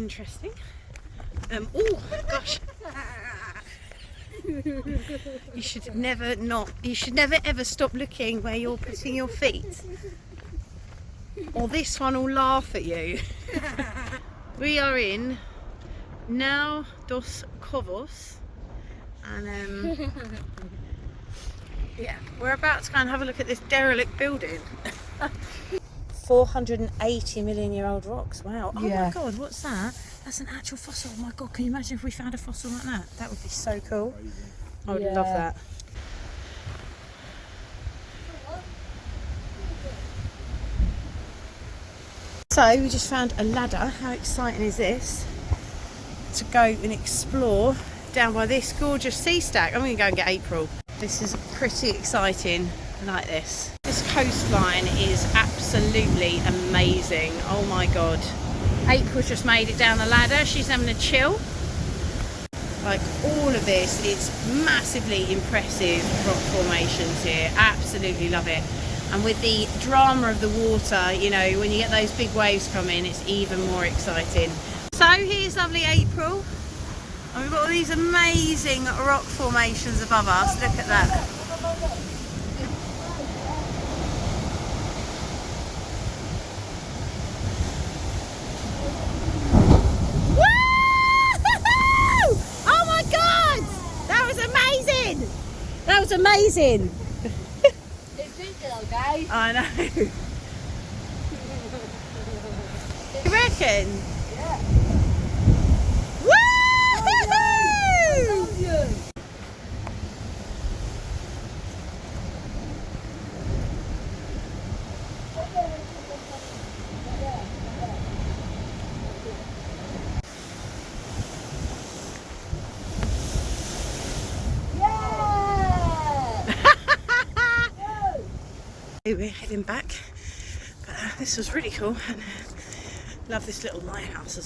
interesting. Oh gosh. You should never ever stop looking where you're putting your feet, or this one will laugh at you. We are in now dos Covos, and yeah, we're about to go and have a look at this derelict building. 480 million year old rocks. Wow. Oh Yeah. my god, what's that? That's an actual fossil. Oh my god, can you imagine if we found a fossil like that? That would be so cool. I would love that. So we just found a ladder. How exciting is this? To go and explore down by this gorgeous sea stack. I'm going to go and get April. This is pretty exciting. I like this. This coastline is absolutely amazing. Oh my god. April's just made it down the ladder. She's having a chill. Like all of this, it's massively impressive rock formations here. Absolutely love it. And with the drama of the water, you know, when you get those big waves come in, it's even more exciting. So here's lovely April. And we've got all these amazing rock formations above us. Look at that. That was amazing. It's winter, guys. I know. You reckon? Yeah. Woo! We're heading back, but this was really cool, and love this little lighthouse as well.